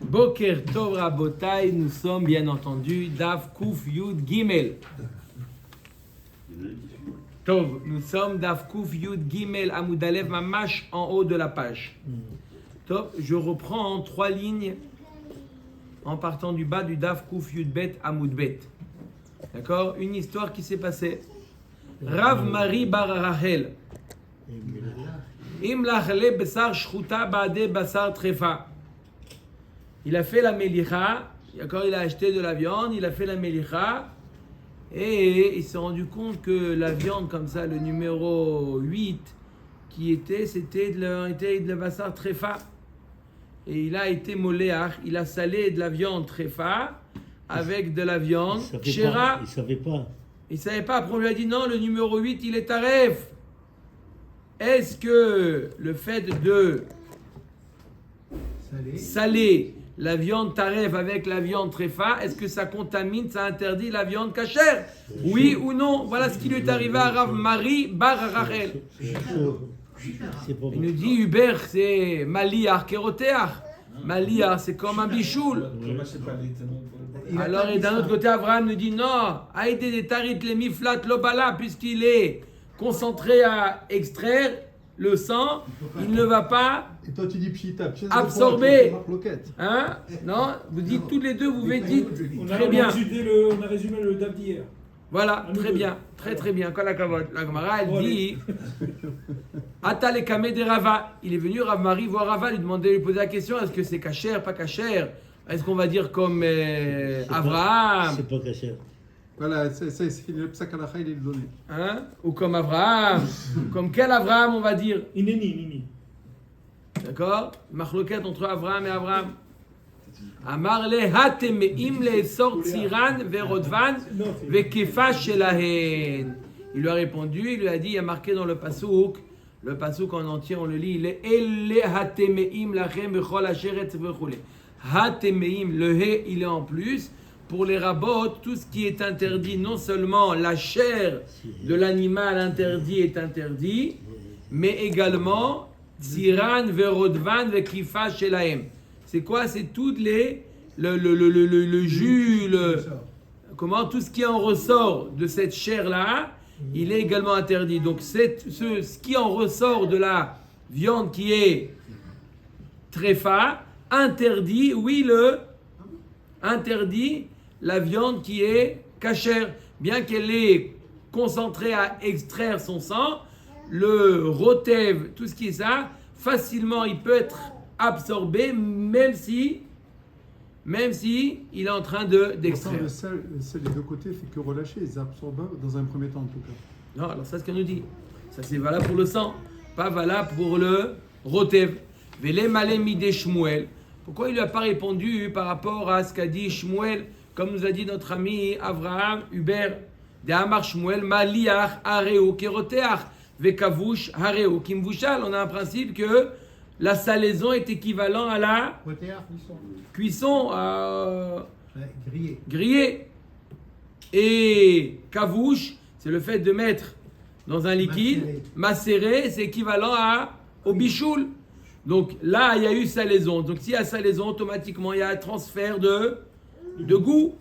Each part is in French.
Boker Tov Rabotai, nous sommes bien entendu Daf Kuf Yud Gimel. Tov, nous sommes Daf Kuf Yud Gimel Amud Alev Mamash en haut de la page. Tov, je reprends 3 lignes en partant du bas du Daf Kuf Yud Bet Amud Bet. D'accord? Une histoire qui s'est passée. Rav Mari Bar Rachel. Im lachle besar shchuta ba'ade basar trefa. Il a fait la melicha, d'accord, il a acheté de la viande, il a fait la melicha, et il s'est rendu compte que la viande comme ça, le numéro 8 qui était, c'était de la basar trefa. Et il a été moléach, il a salé de la viande trefa avec de la viande kshera. Il savait pas. Il savait pas, après on lui a dit non, le numéro 8 il est taref. Est-ce que le fait de saler la viande taref avec la viande trefa, est-ce que ça contamine, ça interdit la viande cachère? Oui ou non? Voilà ce qui lui est arrivé à Rav Mari Bar Rachel. Il nous dit Hubert, c'est Maliar Keroteach. Maliar, c'est comme un bichoul. Alors, et d'un autre côté, Abraham nous dit non, Aïté des tarit les miflat lobala, puisqu'il est concentré à extraire le sang, il ne va pas et toi tu dis pchita, absorber. Hein? Non, vous dites tous les deux, vous dites très bien. On a résumé le DAF d'hier. Voilà, très bien, très bien. Quand la Gemara, elle dit Atal Kame de Rava. Il est venu, Rav Mari, voir Rava, lui demander, lui poser la question est-ce que c'est cachère, pas cachère? Est-ce qu'on va dire comme Abraham? C'est pas caché. Voilà, c'est le psak halakha, il est donné. Hein? Ou comme Abraham? Comme quel Abraham, on va dire? Nini. D'accord? Machloket entre Abraham et Abraham. Amar le hatemeim le sort tsiran verodvan vekefa shelahen. Il lui a répondu, il lui a dit, il y a marqué dans le pasouk en entier, on le lit, il est elle hatemeim lachem bechol asheret vechule. Hatemeim, le he, il est en plus. Pour les rabbot, tout ce qui est interdit, non seulement la chair de l'animal interdit est interdit, mais également tsiran verodvan vekifa shelahem. C'est quoi? C'est toutes le jus, tout ce qui en ressort de cette chair-là, il est également interdit. Donc ce qui en ressort de la viande qui est tréfa, interdit, interdit la viande qui est cachère. Bien qu'elle est concentrée à extraire son sang, le rotev, tout ce qui est ça, facilement il peut être absorbé, même si il est en train d'extraire. Le sel des deux côtés fait que relâcher, ils absorbent dans un premier temps en tout cas. Non, alors ça c'est ce qu'elle nous dit. Ça c'est valable pour le sang, pas valable pour le rotev. Vele malé midé Shmuel. Pourquoi il lui a pas répondu par rapport à ce qu'a dit Shmuel, comme nous a dit notre ami Abraham Hubert, de Amar Shmuel maliach areo keroteach vekavush areo kimvushal. On a un principe que la salaison est équivalent à la cuisson grillée. Et kavouche, c'est le fait de mettre dans un liquide, macéré, c'est équivalent au bichoul. Donc là, il y a eu salaison. Donc s'il y a salaison, automatiquement, il y a un transfert de goût.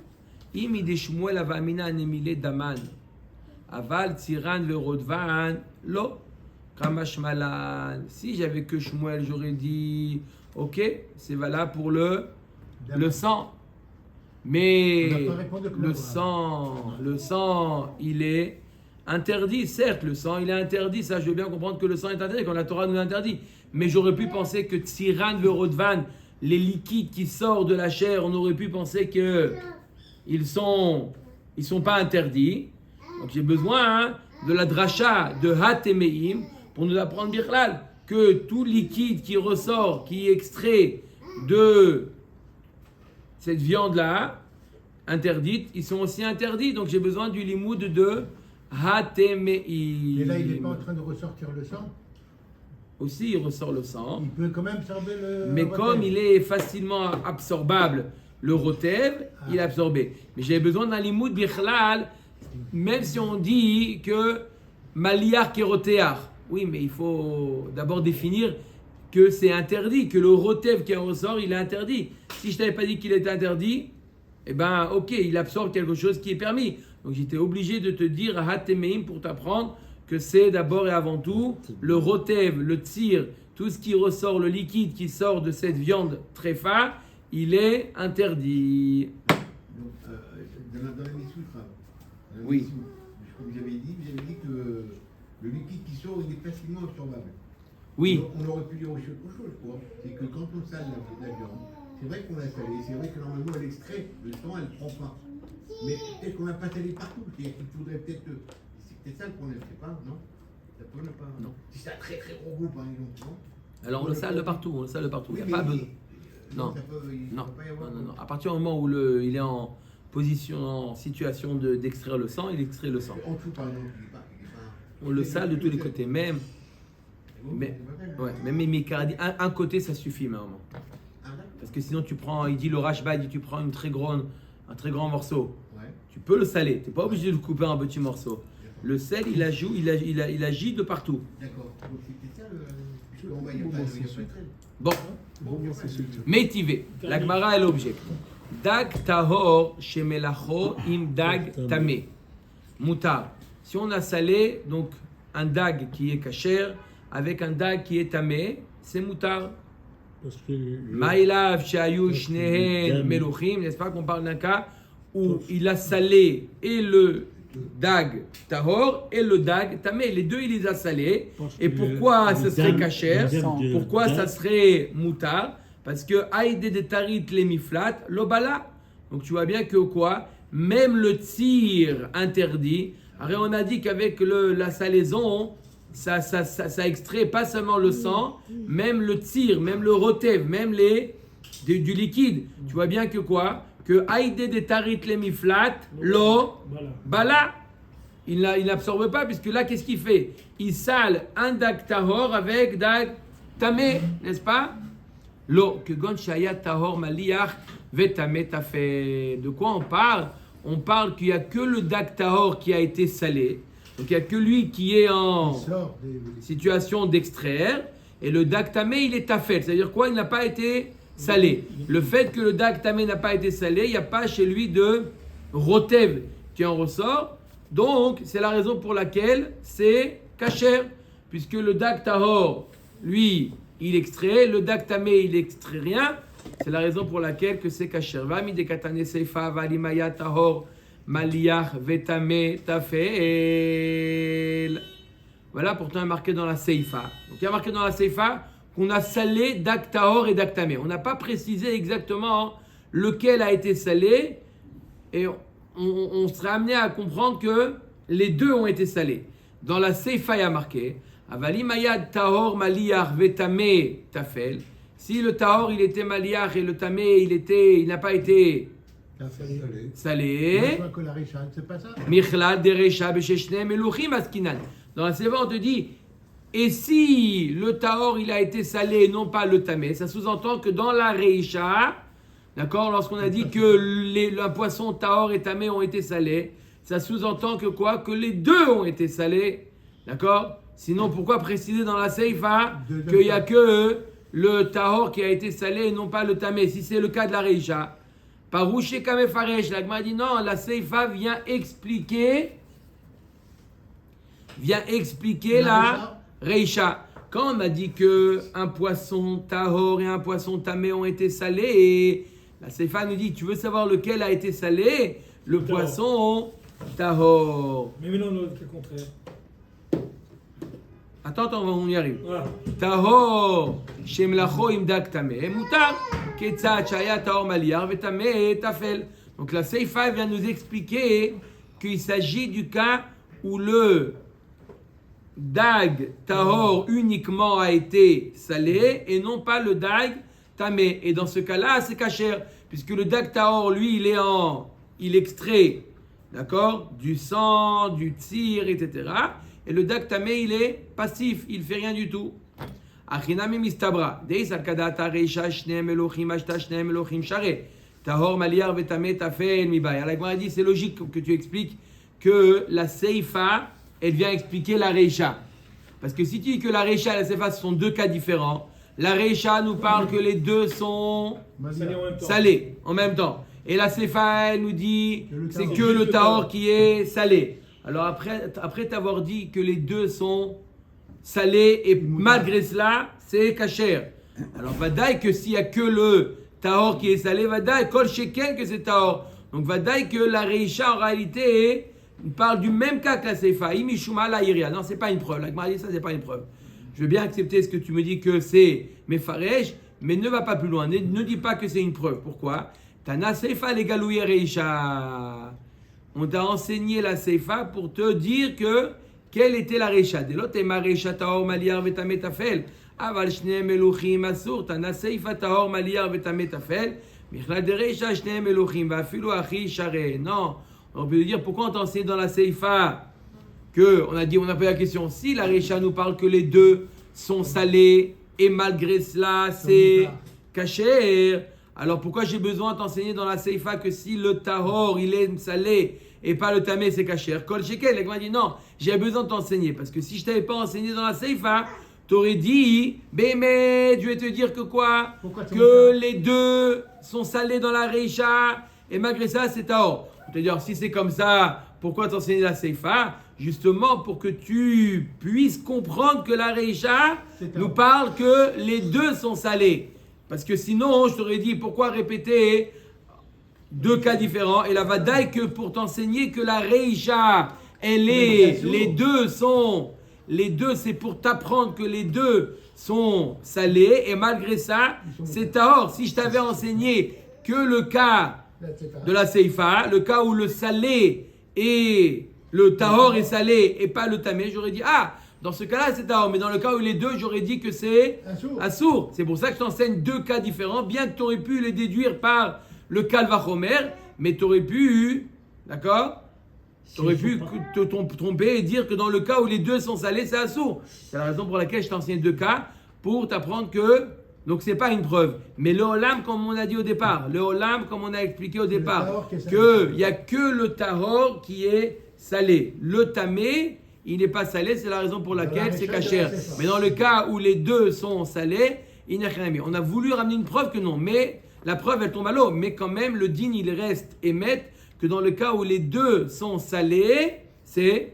Imide Shmuel avamina nemile daman. Aval tsiran verodvan lo. Kamash malan. Si j'avais que Shmuel, j'aurais dit ok, c'est valable pour le sang. Mais le sang, il est interdit. Certes, le sang, il est interdit. Ça, je veux bien comprendre que le sang est interdit, quand la Torah nous interdit. Mais j'aurais pu penser que tsiran verodvan, les liquides qui sortent de la chair, on aurait pu penser que ils sont pas interdits. Donc j'ai besoin de la dracha de hatemeim pour nous apprendre Bichlal que tout liquide qui ressort, qui est extrait de cette viande-là, interdite, ils sont aussi interdits. Donc j'ai besoin du limoud de hatemeim. Et là, il n'est pas en train de ressortir le sang? Aussi, il ressort le sang. Il peut quand même absorber le... Mais comme il est facilement absorbable, le rotev, il est absorbé. Mais j'avais besoin d'un limoud bichlal, même si on dit que maliar keroteach. Oui, mais il faut d'abord définir que c'est interdit, que le rotev qui en ressort, il est interdit. Si je t'avais pas dit qu'il était interdit, eh ben, ok, il absorbe quelque chose qui est permis. Donc j'étais obligé de te dire Hatemeim pour t'apprendre que c'est d'abord et avant tout le rotev, le tir, tout ce qui ressort, le liquide qui sort de cette viande tréfa, il est interdit. Donc, dans la Messoutra, Oui. comme vous avez dit que le liquide qui sort, il est facilement absorbable. Oui. Donc, on aurait pu dire autre chose, quoi. C'est que quand on sale la viande, c'est vrai qu'on l'a salée, c'est vrai que normalement elle extrait, le sang elle ne prend pas. Mais peut-être qu'on n'a pas salé partout, c'est-à-dire qu'il faudrait peut-être. C'est peut-être ça le problème, c'est pas, non? Ça peut ne pas. Non. Si c'est un très très gros goût par exemple, non? Alors on le sale de partout, on le sale de partout. Oui, Il n'y a pas mais besoin. Non. Ça peut, il Non. peut pas y avoir. Non. À partir du moment où il est en situation d'extraire le sang, il extrait le sang. En dessous par exemple, il est pas. On le sale de tous les côtés, même. Mais mes caradis, un côté ça suffit normalement. Parce que sinon il dit le Rashba, il dit tu prends un très grand morceau. Ouais. Tu peux le saler, tu n'es pas obligé de le couper en petits morceaux. Le sel, il agit de partout. D'accord. Donc c'était ça le. Bon, bah, il n'y a pas de sel. Bon, Bon, c'est celui métivé. La Gemara est l'objet. Dag tahor shemelacho im dag tamé. Moutar. Si on a salé donc un dag qui est kasher avec un dag qui est tamé, c'est moutar. Parce que Maïlav shayu shnehen meluchim, n'est-ce pas qu'on parle d'un cas où il a salé et le dag tahor et le dag tamé, les deux il les a salés. Et pourquoi ça serait kasher? Pourquoi ça serait moutar? Parce que aïdé de tarit les miflat l'obala. Donc tu vois bien que quoi? Même le tir interdit. Alors on a dit qu'avec la salaison, ça extrait pas seulement le sang, même le tir, même le rotev, même du liquide. Tu vois bien que quoi? Que aïdé de tarit les miflat bala. Il n'absorbe pas, puisque là, qu'est-ce qu'il fait? Il sale un dag tahor avec dag tamé, n'est-ce pas? Lo, que gon shaya tahor maliach vetamé tafé. De quoi on parle? On parle qu'il n'y a que le dag tahor qui a été salé. Donc il n'y a que lui qui est en situation d'extraire. Et le dag tamé, il est tafel. C'est-à-dire quoi? Il n'a pas été salé. Le fait que le dag tamé n'a pas été salé, il n'y a pas chez lui de rotev qui en ressort. Donc, c'est la raison pour laquelle c'est kasher, puisque le dag tahor, lui, il extrait, le dag tamé, il extrait rien. C'est la raison pour laquelle que c'est kasher. Vami de katane seifa valimaya tahor maliach vetame tafel. Voilà, pourtant, il est marqué dans la seifa. Donc, il y a marqué dans la seifa qu'on a salé dag tahor et dag tamé. On n'a pas précisé exactement lequel a été salé, et on serait amené à comprendre que les deux ont été salés. Dans la Seifa, il y a marqué Avali mayad tahor maliach vetame tafel. Si le tahor il était maliach et le tamé il n'a pas été salé. Que la Richard, c'est pas ça? Michlad de recha besheshne meluchim askinan. Dans la Seifa, on te dit et si le tahor il a été salé et non pas le tamé, ça sous-entend que dans la recha, d'accord, lorsqu'on a dit que le poisson tahor et tamé ont été salés, ça sous-entend que quoi? Que les deux ont été salés, d'accord? Sinon, pourquoi préciser dans la seifa qu'il n'y a que le tahor qui a été salé et non pas le tamé? Si c'est le cas de la reisha, parouché kamefaresh, la Gemara dit non, la seifa vient expliquer la reisha. Quand on a dit que un poisson tahor et un poisson tamé ont été salés, et la seifa nous dit, tu veux savoir lequel a été salé? Le poisson tahor. Mais non, le cas contraire. Attends, on y arrive. Voilà. Tahor, shemlacho im dag tamé, mutar, ketzat shaya tahor maliar vetamé tafel. Donc la seifa vient nous expliquer qu'il s'agit du cas où le dag tahor uniquement a été salé et non pas le dag tamé. Et dans ce cas-là, c'est kasher, puisque le dag tahor, lui, il extrait, d'accord, du sang, du tir, etc. Et le dag tamé, il est passif, il fait rien du tout. Achinami mistabra, deis alkadata reisha shneem elochim ashta shneem elochim share, tahor maliar vetamé tafel mibay. Alors la Gemara dit, c'est logique que tu expliques que la seifa, elle vient expliquer la reisha. Parce que si tu dis que la reisha et la seifa, ce sont deux cas différents, La Reisha nous parle que les deux sont Salé en même temps. salés en même temps. Et la Seifa, elle nous dit Que le c'est tahor. que le tahor qui est salé. Alors après t'avoir dit que les deux sont salés et malgré cela, c'est kasher. Alors vadaï que s'il y a que le tahor qui est salé, vadaï kol sheken que c'est tahor. Donc vadaï que la Reisha en réalité parle du même cas que la Seifa. Imishuma la iria. Non, c'est pas une preuve. La Gemara dit ça, c'est pas une preuve. Je veux bien accepter ce que tu me dis que c'est Mefaresh, mais ne va pas plus loin. Ne dis pas que c'est une preuve. Pourquoi? Tana Seifa les galouye Reisha. On t'a enseigné la Seifa pour te dire que quelle était la Reisha. Delot ema Reisha taor maliar vetametafel. Aval shneem eluchim asur. Tana Seifa taor maliar vetametafel. Michla de Reisha shneem eluchim vafilu achi share. Non. On peut dire pourquoi on t'a enseigné dans la Seifa que on a posé la question. Si la Reisha nous parle que les deux sont salés et malgré cela c'est kasher. Alors pourquoi j'ai besoin de t'enseigner dans la Seifa que si le tahor il est salé et pas le tamé c'est kasher? Kol shekel, elle m'a dit non, j'ai besoin de t'enseigner parce que si je t'avais pas enseigné dans la Seifa, t'aurais dit, mais je vais te dire que quoi? Que les deux sont salés dans la Reisha et malgré ça c'est tahor. C'est-à-dire si c'est comme ça, pourquoi t'enseigner la Seifa? Justement pour que tu puisses comprendre que la Reisha nous parle que les deux sont salés. Parce que sinon, je t'aurais dit, pourquoi répéter deux cas différents? Et la vadaï que pour t'enseigner que la Reisha, les deux, c'est pour t'apprendre que les deux sont salés. Et malgré ça, c'est tahor. Si je t'avais enseigné que le cas de la Seifa, le cas où le salé et le tahor est salé et pas le tamé, j'aurais dit, dans ce cas-là, c'est tahor. Mais dans le cas où les deux, j'aurais dit que c'est assour. C'est pour ça que je t'enseigne deux cas différents, bien que tu aurais pu les déduire par le Kalvachomer, mais tu aurais pu, d'accord? Tu aurais pu te tromper et dire que dans le cas où les deux sont salés, c'est assour. C'est la raison pour laquelle je t'enseigne deux cas, pour t'apprendre que, donc c'est pas une preuve. Mais le olam, comme on a dit au départ, le olam, comme on a expliqué au départ, qu'il n'y a que le tahor qui est salé. Le tamé, il n'est pas salé, c'est la raison pour laquelle c'est kasher. Mais dans le cas où les deux sont salés, il n'y a rien. On a voulu ramener une preuve que non, mais la preuve elle tombe à l'eau. Mais quand même, le din il reste émet que dans le cas où les deux sont salés, c'est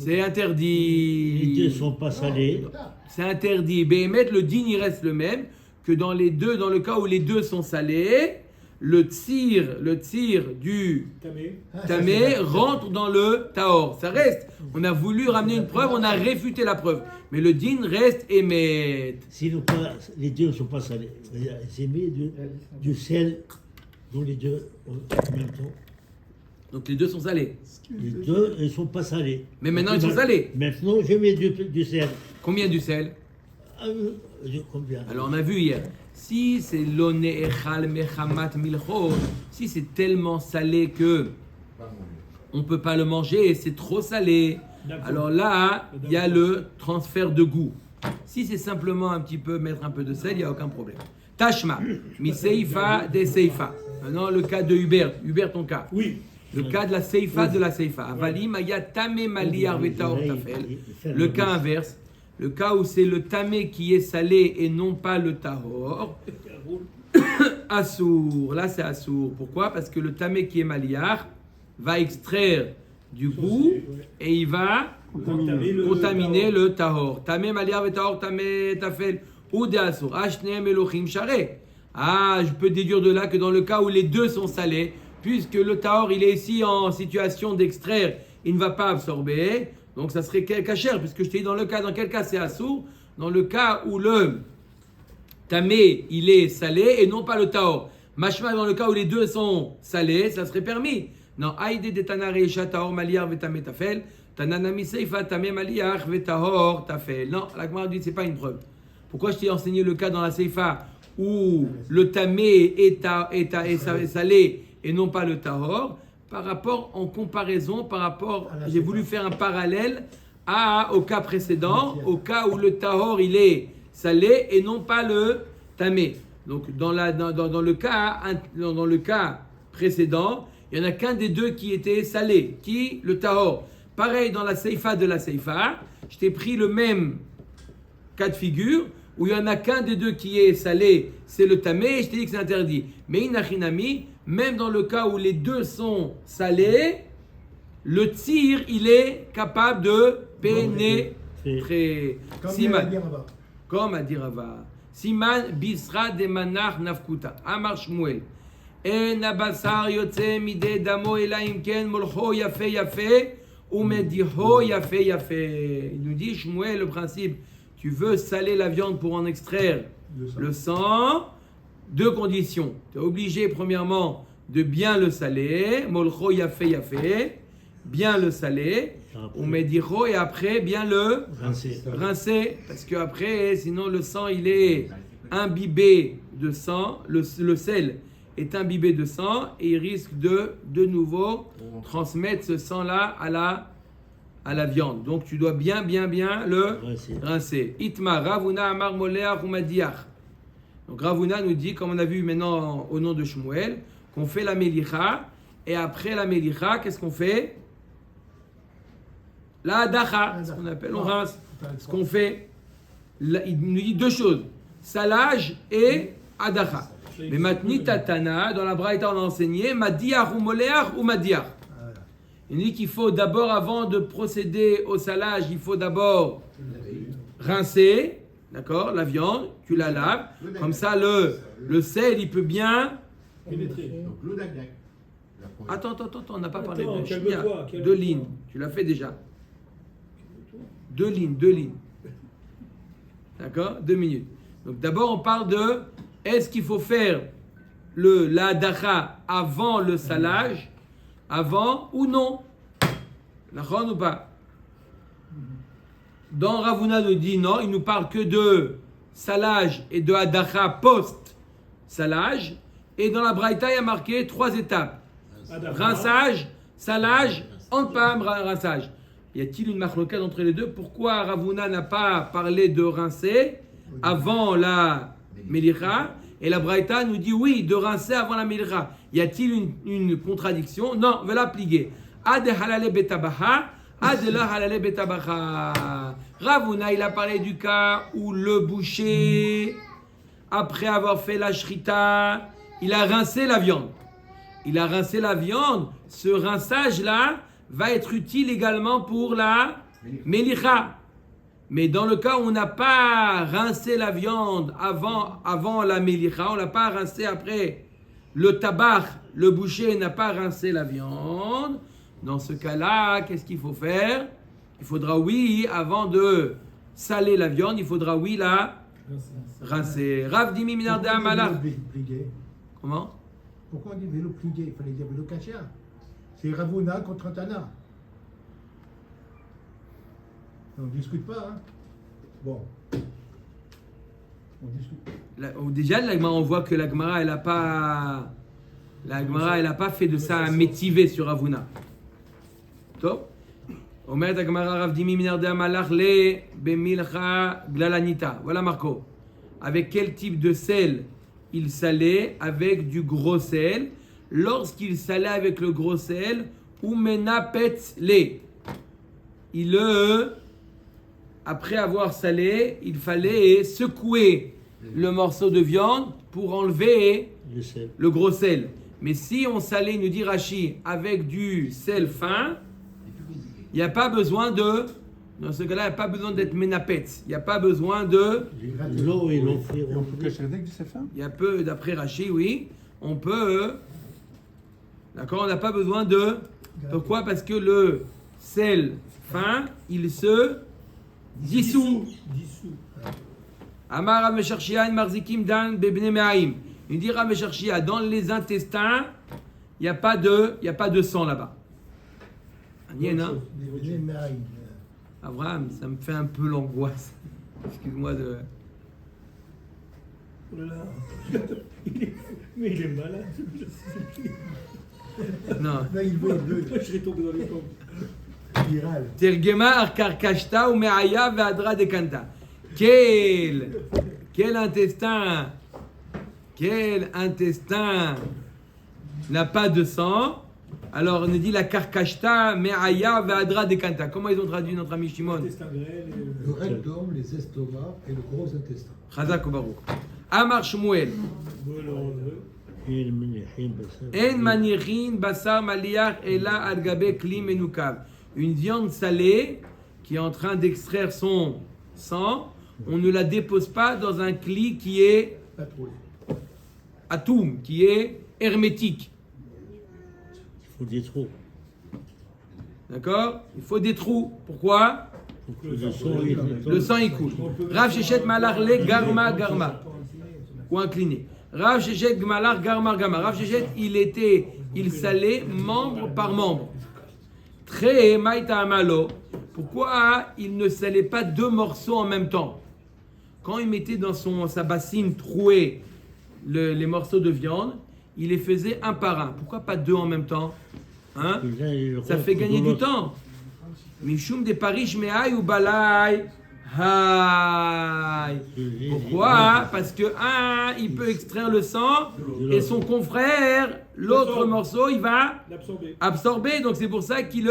interdit. Les deux ne sont pas salés. C'est interdit. Béhémet, le din il reste le même que dans le cas où les deux sont salés. Le tir du tamé rentre dans le tahor. Ça reste. On a voulu ramener une preuve, on a réfuté la preuve. Mais le din reste émet. Les deux ne sont pas salés. C'est mis du sel dans les deux en même temps. Donc les deux sont salés. Les deux ne sont pas salés. Mais maintenant ils sont salés. Maintenant, je mets du sel. Combien du sel? Combien? Alors on a vu hier. Si c'est l'one echal mechamat milcho, si c'est tellement salé que on ne peut pas le manger et c'est trop salé, alors là, il y a le transfert de goût. Si c'est simplement un petit peu mettre un peu de sel, il n'y a aucun problème. Tashma, mi seifa de seifa. Maintenant le cas de Hubert. Hubert, ton cas. Oui. Le cas de la seifa de la seifa. Avalim aya tamé maliar vetaor tafel. Le cas inverse. Le cas où c'est le tamé qui est salé et non pas le tahor. Assour. Là, c'est assour. Pourquoi? Parce que le tamé qui est maliar va extraire du goût et il va contaminer le tahor. Tamé maliar et tahor, tamé tafel. Ou de assour. Ashneem elohim share. Je peux déduire de là que dans le cas où les deux sont salés, puisque le tahor, il est ici en situation d'extraire, il ne va pas absorber. Donc ça serait kasher, puisque je t'ai dit dans quel cas c'est assour? Dans le cas où le tamé, il est salé et non pas le tahor. Mashma, dans le cas où les deux sont salés, ça serait permis. Non, aïde de tanare tahor maliar vetame tafel, tananami seifa tamé maliar vetahor tafel. Non, la Gemara dit c'est pas une preuve. Pourquoi je t'ai enseigné le cas dans la seifa où le tamé est salé et non pas le tahor? En comparaison, j'ai voulu faire un parallèle au cas précédent, au cas où le tahor il est salé et non pas le tamé. Donc dans le cas précédent, il n'y en a qu'un des deux qui était salé, le tahor. Pareil dans la seifa de la seifa, je t'ai pris le même cas de figure où il n'y en a qu'un des deux qui est salé, c'est le tamé, je t'ai dit que c'est interdit. Mais inachinami, même dans le cas où les deux sont salés, le tir, il est capable de pénétrer. Comme Siman. il a dit là-bas. Comme a dit Rava. Siman bisra de manach nafkuta. Amar Shmuel. En abasar yotze mide damo ela imken molcho yafe yafe ou mediho yafe yafe. Il nous dit Shmuel le principe. Tu veux saler la viande pour en extraire le sang. Deux conditions. Tu es obligé premièrement de bien le saler. Molcho yafe yafe. Bien le saler. Ou mediho et après bien le rincer, parce que après, sinon le sang il est imbibé de sang, le sel est imbibé de sang et il risque de nouveau transmettre ce sang-là à la viande. Donc tu dois bien le rincer. Itma Ravuna Amar Moleach ou Madiach. Donc Ravuna nous dit, comme on a vu maintenant au nom de Shmuel, qu'on fait la Melicha et après la Melicha, qu'est-ce qu'on fait? La dacha, ce qu'on appelle, on rince. Ce qu'on fait, il nous dit deux choses, salage et adacha. Mais matni tatana, dans la braïta on a enseigné, madiach ou moléach ou madiach. Il nous dit qu'il faut d'abord, avant de procéder au salage, il faut d'abord rincer, d'accord, la viande, tu la laves, comme ça le sel il peut bien Pénétrer. Donc l'eau d'agnac. Attends, on n'a pas parlé Attends, de calme-toi, chimia. calme-toi. Deux lignes, tu l'as fait déjà. Deux lignes. D'accord? 2 minutes. Donc d'abord, on parle de est-ce qu'il faut faire la dacha avant le salage, avant ou non? D'accord ou pas? Dans Ravuna nous dit non, il nous parle que de salage et de adacha post-salage. Et dans la Braïta, il y a marqué 3 étapes. Rinçage, salage, empam, rinçage. Y a-t-il une machloket entre les deux? Pourquoi Ravuna n'a pas parlé de rincer avant la Melicha et la Braïta nous dit oui, de rincer avant la Melicha? Y a-t-il une contradiction? Non, on va l'appliquer. Ad halale betabaha, ad la halale betabaha. Ravuna, il a parlé du cas où le boucher, après avoir fait la shrita, il a rincé la viande. Ce rinçage-là va être utile également pour la Melicha. Mais dans le cas où on n'a pas rincé la viande avant la Melicha, on l'a pas rincé après le tabac, le boucher n'a pas rincé la viande, dans ce cas-là, qu'est-ce qu'il faut faire? Il faudra, oui, avant de saler la viande, il faudra, oui, la rincer. Rav Dimi Minarde Amalach. Comment? Pourquoi on dit vélo plié? Il fallait dire vélo kacher. C'est Ravuna contre Tana. On ne discute pas, hein. Bon. On discute. Déjà, on voit que la Gemara, elle n'a pas fait de ça un métivé sur Ravuna. Top. Omer la Gemara Rav Dimi Minarde Amalach le bemilcha glalanita. Voilà Marco. Avec quel type de sel il salait? Avec du gros sel. Lorsqu'il salait avec le gros sel, umena petz le. Après avoir salé, il fallait secouer le morceau de viande pour enlever le gros sel. Mais si on salait, nous dit Rashi, avec du sel fin, il n'y a pas besoin de... Dans ce cas-là, il n'y a pas besoin d'être menapetz. Il n'y a pas besoin de... L'eau et l'eau frire. Et on peut cacher avec du sel-fin? Il y a peu, d'après Rashi, oui, on peut... D'accord, on n'a pas besoin de... Pourquoi? Parce que le sel fin, il se dissout. Amar Ramesharshia Marzikim Dan Bebne Me'aim. Il dit Ramesharshia, dans les intestins, il n'y a pas de sang là-bas. Hein? Abraham, ça me fait un peu l'angoisse. Excuse-moi de... Oh là là. Mais il est malade. Non. Là, il veut. Je serais tombé dans les pommes. Viral. Tergema Arkarkashta ou Me'aya Ve'adra Dekanta. Quel intestin n'a pas de sang? Alors, on nous dit la karkashta, me'aya, ve'adra dekanta. Comment ils ont traduit notre ami Shimon? Intestin grêle et Le rectum, les estomacs et le gros intestin. Chazak ou Baruch. Amar Shmuel. En manirhin basar maliach ela al gabe kli menukav. Une viande salée qui est en train d'extraire son sang, on ne la dépose pas dans un kli qui est Pas trop. atoum, qui est hermétique. Il faut des trous. D'accord? Il faut des trous. Pourquoi? Pour que le sang Le sang y coule. Rav Shechet malar le garma garma. Ou incliné. Rav Shechet malar garma garma. Rav Shechet, il salait membre par membre. Très maïta amalo. Pourquoi il ne salait pas deux morceaux en même temps? Quand il mettait dans sa bassine trouée les morceaux de viande, il les faisait un par un. Pourquoi pas deux en même temps? Hein? Ça fait gagner du temps. Mishum de Paris me'ay ou balay. Hay. Pourquoi? Parce que un, il peut extraire le sang et son confrère, l'autre morceau, il va absorber. Donc c'est pour ça qu'il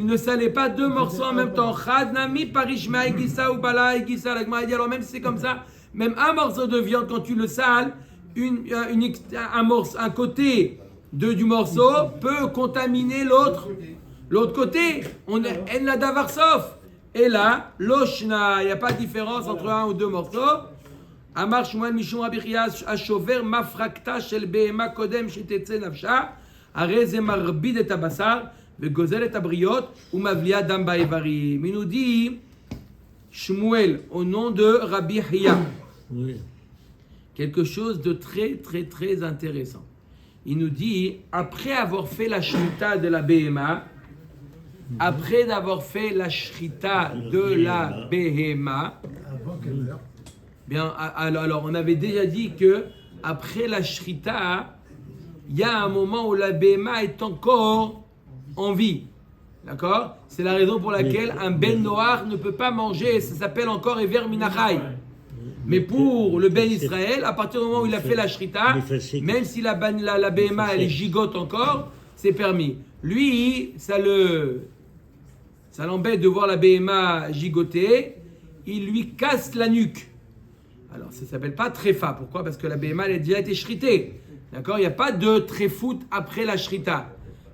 ne salait pas deux morceaux en même temps. Chadnami Paris me'ay gissa ou balay gissa. Alors même si c'est comme ça, même un morceau de viande quand tu le sales, un côté du morceau peut contaminer l'autre côté. On est en la davarsof. Et là, l'oshna, il n'y a pas de différence entre un ou deux morceaux. Amar Shmuel Mishum Rabbi Chia Ashover mafrakta shel behema kodem shetetze nafsha הרי זה מרביד את הבשר וגוזל את הבריות ומבליע דם באיברים. Il nous dit Shmuel au nom de Rabbi Chia. Oui. Quelque chose de très très très intéressant. Il nous dit, après avoir fait la shrita de la Behema, après avoir fait la shrita de la Behema, Avant qu'elle meure. bien, alors on avait déjà dit que après la shrita, il y a un moment où la Behema est encore en vie. D'accord? C'est la raison pour laquelle un Ben Noach ne peut pas manger, ça s'appelle encore Ever Minachai. Mais pour le Ben Israël, à partir du moment où il a fait la shrita, même si la Behema elle est gigote encore, c'est permis. Lui, ça l'embête de voir la Behema gigoter, il lui casse la nuque. Alors ça ne s'appelle pas tréfa. Pourquoi? Parce que la Behema elle a déjà été shritée. D'accord? Il n'y a pas de tréfout après la shrita.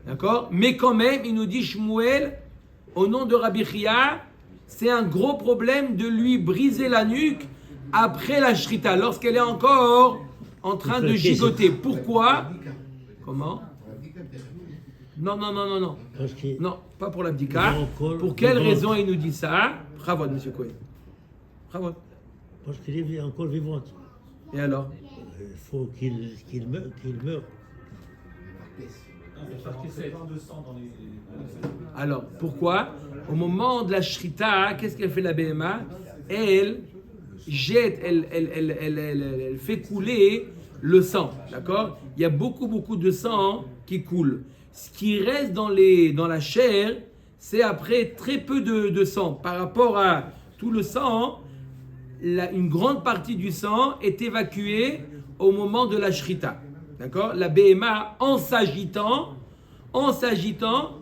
D'accord? Mais quand même, il nous dit Shmuel, au nom de Rabbi Chia, c'est un gros problème de lui briser la nuque après la shrita, lorsqu'elle est encore en train de gigoter. Pourquoi? Comment? Non. Parce que Non, pas pour l'abdika. Pour quelle raison il nous dit ça? Bravo, monsieur Cohen. Bravo. parce qu'il est encore vivant. Et alors? Il faut qu'il meure. Alors, pourquoi? Au moment de la shrita, qu'est-ce qu'elle fait la Behema? Elle jette, elle fait couler le sang, d'accord? Il y a beaucoup de sang qui coule. Ce qui reste dans la chair, c'est après très peu de sang. Par rapport à tout le sang, une grande partie du sang est évacuée au moment de la shrita, d'accord? La Behema, en s'agitant,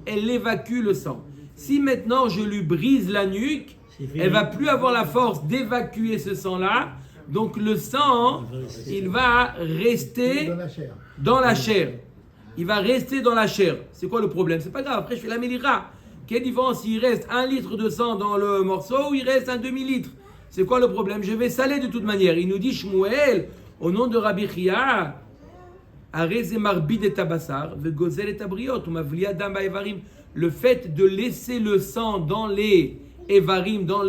elle évacue le sang. Si maintenant je lui brise la nuque, elle va plus avoir la force d'évacuer ce sang-là. Donc le sang, il va rester dans la chair. Il va rester dans la chair. C'est quoi le problème? C'est pas grave. Après, je fais la mélira. Quelle différence s'il reste 1 litre de sang dans le morceau ou il reste un demi-litre? C'est quoi le problème? Je vais saler de toute manière. Il nous dit Shmuel, au nom de Rabbi Chia, le fait de laisser le sang dans les Evarim, dans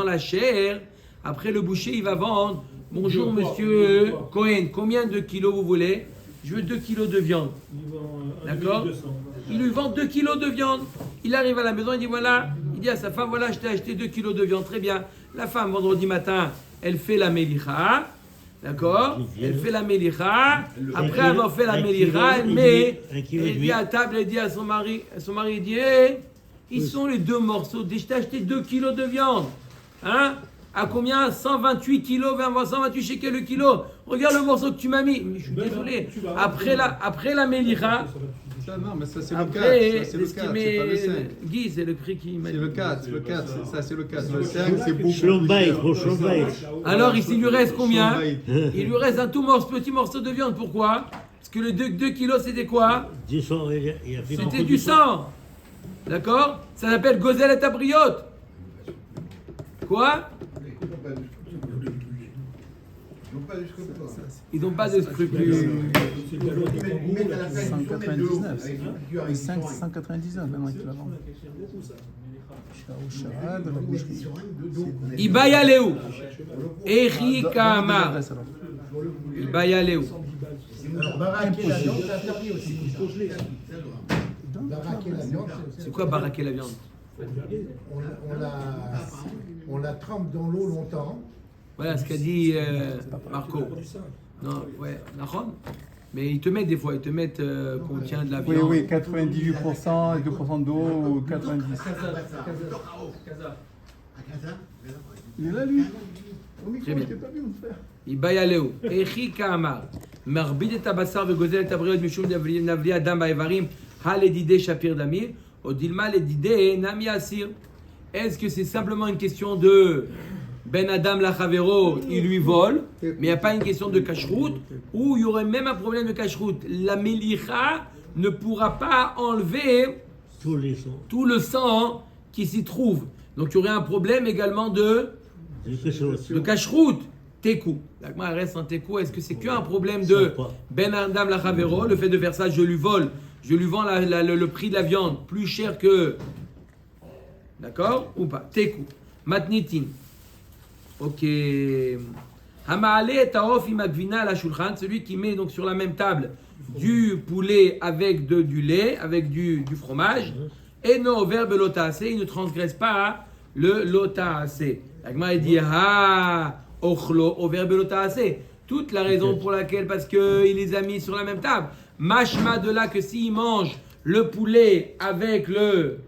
la chair, après le boucher il va vendre. Bonjour monsieur Cohen, combien de kilos vous voulez? Je veux 2 kilos de viande. D'accord? Il lui vend 2 kilos de viande. Il arrive à la maison, il dit voilà, il dit à sa femme voilà, je t'ai acheté 2 kilos de viande, très bien. La femme vendredi matin, elle fait la melicha. D'accord? Elle fait la melicha. Après avoir fait la melicha, elle dit à table, elle dit à son mari, il dit hey, ils sont les 2 morceaux. Je t'ai acheté 2 kilos de viande. Hein? À combien? 128 kilos, 128 shekels le kilo. Regarde le morceau que tu m'as mis. Mais je suis désolé. Après la melicha, Ça, non, mais ça, c'est le 4. Après, Ça, c'est le 4, c'est pas le l'estimé, 5. Guy, c'est le prix qui m'a C'est dit. le 4, c'est le 4. Ça, c'est le 4. Le 5, c'est beaucoup Shalom plus Bayit, cher. pour Shalom Bayit. Alors, ici, il lui reste combien? Shalom Bayit. Il lui reste un petit morceau de viande. Pourquoi? Parce que le 2 kilos, c'était quoi? Du sang, il a fait beaucoup C'était de du sang. D'accord? Ça s'appelle gozel et tabriote. Quoi? Ils n'ont pas de scrupules. Ils mettent à la place du son, mettre de l'eau. 199. Avec une piqûre, avec du 599 maintenant équivalent. Charade, la boucherie. Ibaya Léou. Eri Donne Kamar. l'adresse, alors. Ibaya Léou. Alors, baraquer la viande, c'est interdit aussi. Baraquer la viande, C'est quoi baraquer la viande? on la trempe dans l'eau longtemps. Voilà ce qu'a dit Marco. Non, ouais, Nahon. Mais ils te mettent des fois, ils te mettent contient de la Oui, viande. oui, 98% et 2% d'eau ou 90. Il est là, lui. Au micro, Très bien. je t'ai pas vu, mon frère. Ibaya Léou. Eri Kamar. Marbid et Tabassar vegozel et tabriot mishum navli adam baevarim. Haledide shapir damir. Odilma ledide nami asir. Est-ce que c'est simplement une question de Ben Adam Lachavero, il lui vole, mais il n'y a pas une question de cacheroute, ou il y aurait même un problème de cacheroute. La Melicha ne pourra pas enlever tous les sons. tout le sang qui s'y trouve. Donc il y aurait un problème également de cacheroute. Tekou. La Gemara reste en tekou. Est-ce que c'est qu'un problème de Ben Adam Lachavero, le fait de faire ça, je lui vole, je lui vends le prix de la viande plus cher que. D'accord? Ou pas? Tekou. Matnitin. Ok. Hamaale et taof imagvina la shulchan, celui qui met donc sur la même table du poulet avec du lait, avec du fromage. Et non, au verbe lotaase, il ne transgresse pas le lotaase. La Gemara dit ochlo au verbe lotaase. Toute la raison pour laquelle, parce qu'il les a mis sur la même table. Mashma de là que s'il mange le poulet avec le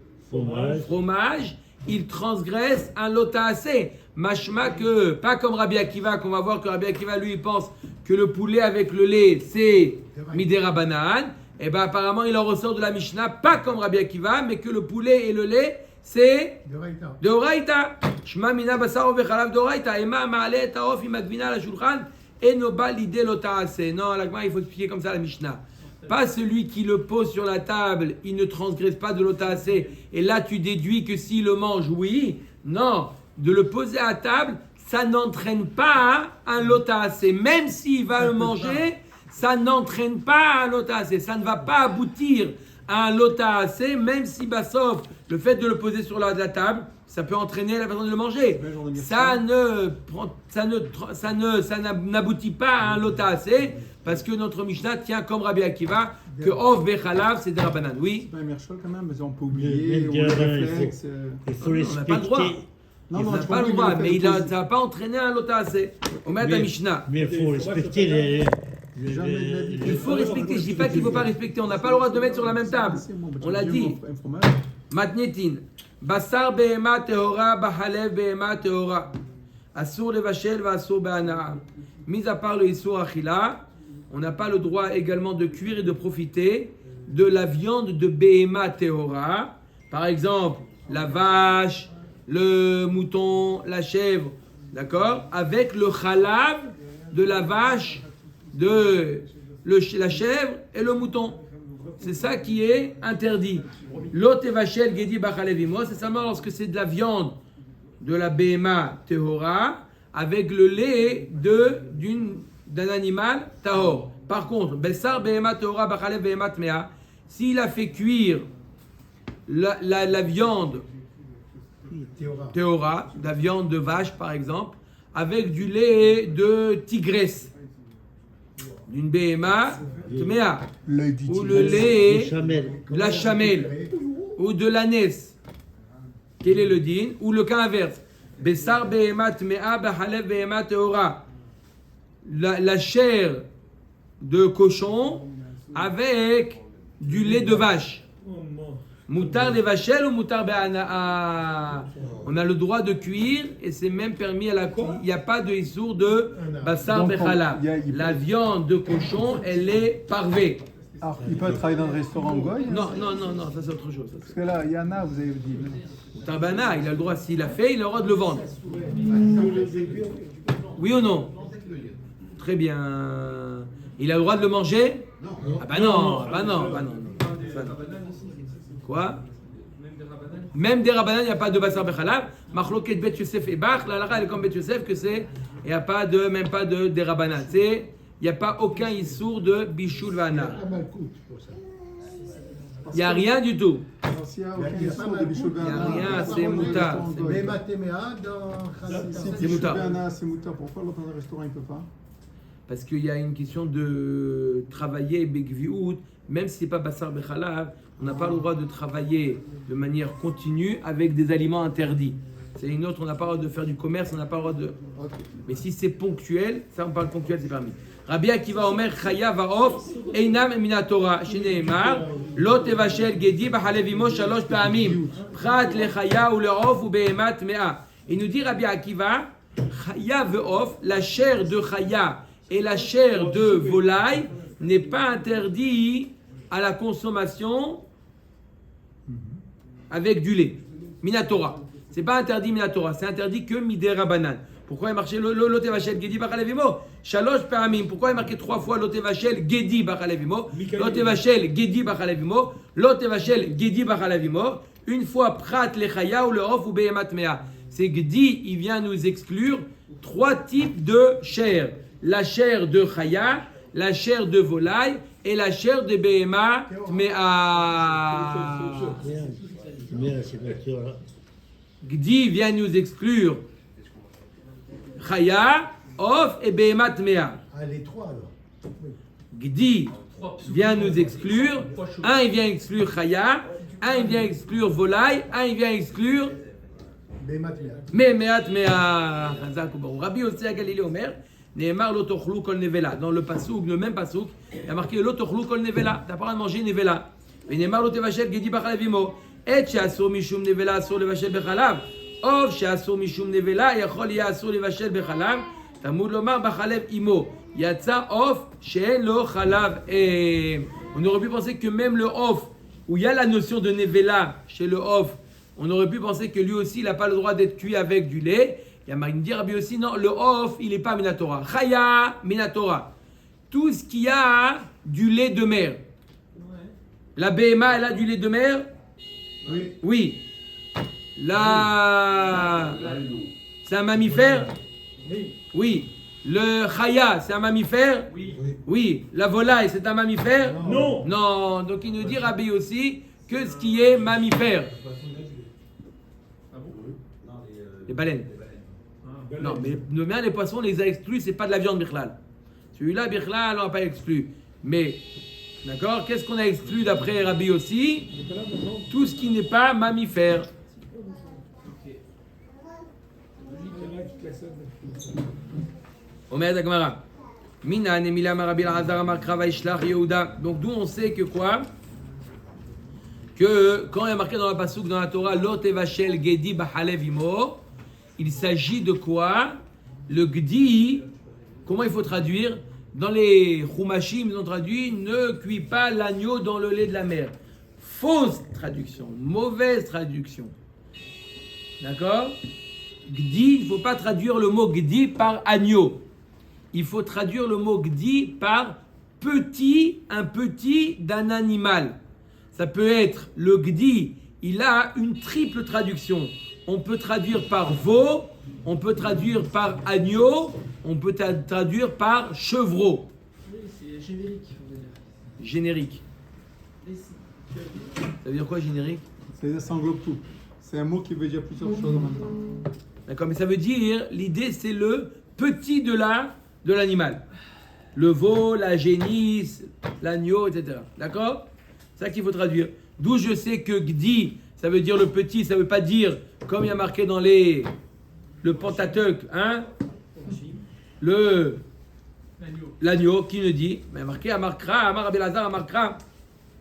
fromage, il transgresse un lotaase. Mashma que, pas comme Rabbi Akiva, qu'on va voir que Rabbi Akiva, lui, il pense que le poulet avec le lait, c'est Midera Banan. Et bien apparemment, il en ressort de la Mishnah, pas comme Rabbi Akiva, mais que le poulet et le lait, c'est de Oraita. Shma mina basar ovechalav de Oraita. Ema ma'ale taof imagvina la shulchan. Et no ba l'idée lotaase. Non, la Gemara, il faut expliquer comme ça la Mishnah. Pas celui qui le pose sur la table, il ne transgresse pas de lotaase. Et là, tu déduis que s'il le mange, oui. Non, de le poser à table, ça n'entraîne pas un lotaase. Même s'il va le manger, ça n'entraîne pas un lotaase. Ça ne va pas aboutir à un lotaase, même si Bassof, le fait de le poser sur la table, ça peut entraîner la façon de le manger. Ça n'aboutit pas à un lotaase, parce que notre Mishnah tient comme Rabbi Akiva que Off Bechalav, c'est des Rabbanan. Oui. C'est pas un merchol quand même, mais on peut oublier, on réflexe. Il faut On n'a pas le droit. respecter. On n'a pas le droit, mais ça ne va pas entraîner un lotaase. On met la Mishnah. Mais il faut respecter les. Il faut respecter, je ne dis pas qu'il ne faut pas respecter, on n'a pas le droit de mettre sur la même table. On l'a dit. Un fromage. Matnetin. Basar behema tehora, bahalev behema tehora. Asur levashel va asur be'ana'a. Mis à part le isur achila, on n'a pas le droit également de cuire et de profiter de la viande de behema tehora. Par exemple, la vache, le mouton, la chèvre, d'accord? Avec le chalav de la vache, la chèvre et le mouton. C'est ça qui est interdit. L'ot evachel gedi bachalevimo, c'est seulement lorsque c'est de la viande de la behema tehora avec le lait d'un animal tahor. Par contre, bessar behema tehora bachalev behema tmea, s'il a fait cuire la viande tehora, la viande de vache par exemple, avec du lait de tigresse, d'une behema tmea, ou le lait de la chamelle, ou de l'ânesse. Quel est le din? Ou le cas inverse. Bessar behema tmea b'halev behema tehora. La chair de cochon avec du lait de vache. Moutar de vachel ou moutar be'ana'a. On a le droit de cuire et c'est même permis à la cuire. Il n'y a pas de issour de bassar bechala. La viande de cochon, elle est parvée. Alors, il peut travailler dans un restaurant Goy? Non, ça c'est autre chose. Parce que là, il y en a, vous avez dit. Tabana, il a le droit, s'il a fait, il a le droit de le vendre. Oui ou non? Très bien. Il a le droit de le manger? Ah bah non. Quoi? Même des rabanan, il n'y a pas de basar bechalav. Machloket bet Yosef et Bach, la lara elle est comme bet Yosef que c'est, il n'y a pas de, même pas de des rabanan. Il n'y a pas aucun issour de bichoul vana. Il n'y a rien du tout. S'il y a aucun histoire de Bichoul Il n'y a rien, c'est mouta. Mais Matéméa dans Si C'est mouta. c'est mouta, pourquoi l'autre dans un restaurant, il ne peut pas? Parce qu'il y a une question de travailler Begviout, même si ce n'est pas Bassar Bechalav, on n'a pas le droit de travailler de manière continue avec des aliments interdits. C'est une autre, on n'a pas le droit de faire du commerce, on n'a pas le droit de. Mais si c'est ponctuel, ça on parle ponctuel, c'est permis. Rabbi Akiva Omer Chaya Vaof Einam Minatora Sheneemar Lo Tevashel Gedi Bachalevimo Shalosh Pa'amim Prat Lechaya ou Leof ou Behemat Mea. Il nous dit Rabbi Akiva Chaya Veof, la chair de Chaya et la chair de volaille n'est pas interdit à la consommation avec du lait. Minatora. C'est pas interdit Minatora, c'est interdit que Midera Banan. Pourquoi il marqué Lotevachel Gedi Bachalevimo Shalosh Pa'amim. Pourquoi il marqué 3 fois Lotevachel Gedi Bachalevimo Lotevachel Gedi Bachalevimo Lotevachel Gedi Bachalevimo. Une fois Prat Lechaya ou le Off ou Behemat Mea. C'est Gedi, il vient nous exclure 3 types de chair. La chair de Chaya, la chair de volaille et la chair de Behema Mea. Gdi vient nous exclure Chaya, Off et Behemat Mea. Ah, les trois alors. Gdi vient nous exclure. Un, il vient exclure Chaya. Un, il vient exclure volaille. Un, il vient exclure Mehat Mea. Rabbi Yossi à Galilée Omer. Neemar lo tochlu kol nevela. Dans le pasouk, le même pasouk, il y a marqué lo tochlu kol nevela. Tu n'as pas le droit de manger nevela. Et Neemar lo tevashel gedi bachalevimo. Et she'asur mishum nevela asur levashel bechalav. Of she'asur mishum nevela yachol yeh asur levashel bechalav. Tamud lomar bachalev imo. Yatsa of she'en lo chalav. Et on aurait pu penser que même le off, où il y a la notion de nevela chez le off, on aurait pu penser que lui aussi, il n'a pas le droit d'être cuit avec du lait. Il y a Marine dit Rabbi aussi, non, le off, il n'est pas Minatora. Chaya, Minatora. Tout ce qui a du lait de mer. La BMA, elle a du lait de mer? Oui. C'est un mammifère? Oui. Le chaya, c'est un mammifère? Oui. La volaille, c'est un mammifère? Non. Donc il nous dit Rabbi aussi que ce qui est mammifère. Les baleines. Non, mais les poissons, on les a exclus, c'est pas de la viande bichlal. Celui-là, bichlal, on n'a pas exclu. Mais, d'accord, qu'est-ce qu'on a exclu d'après Rabbi aussi? Tout ce qui n'est pas mammifère. Omer Dagmara. Mina nemila marabil hazar amarkra vaishlach Yehuda. Donc d'où on sait que quoi? Que quand il y a marqué dans la pasouk, dans la Torah, Lot evachel gedi bachalev imo, il s'agit de quoi? Le gdi, comment il faut traduire? Dans les Chumashim, ils ont traduit ne cuis pas l'agneau dans le lait de la mer. Fausse traduction, mauvaise traduction. D'accord? Gdi, il ne faut pas traduire le mot gdi par agneau. Il faut traduire le mot gdi par petit, un petit d'un animal. Ça peut être le gdi, il a une triple traduction. On peut traduire par veau, on peut traduire par agneau, on peut traduire par chevreau. C'est générique. Générique. Ça veut dire quoi générique? Ça englobe tout. C'est un mot qui veut dire plusieurs choses en même temps. D'accord, mais ça veut dire, l'idée c'est le petit de l'animal. Le veau, la génisse, l'agneau, etc. D'accord? C'est ça qu'il faut traduire. D'où je sais que gdi, ça veut dire le petit, ça veut pas dire, comme il y a marqué dans le Pentateuque, hein? L'agneau, qui ne dit? Mais marqué Amarkra, Amar Abelazar, Amarkra.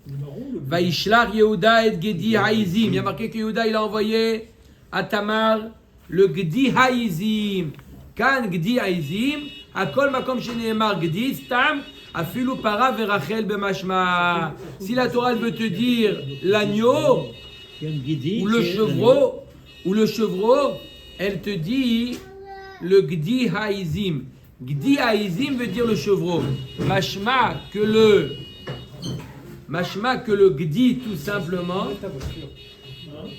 Vaishlach Yehuda et Gedi Haizim. Il y a marqué que Yehuda il a envoyé à Tamar le Gedi Haizim. Kan Gedi Haizim, Akol Makom Sheneemar Gedi Stam, Afilu para verachel bemashma. Si la Torah elle veut te dire l'agneau ou le chevreau, elle te dit le gdi haizim. Gdi haizim veut dire le chevreau. Mashma que le gdi tout simplement. Enlève ta voiture.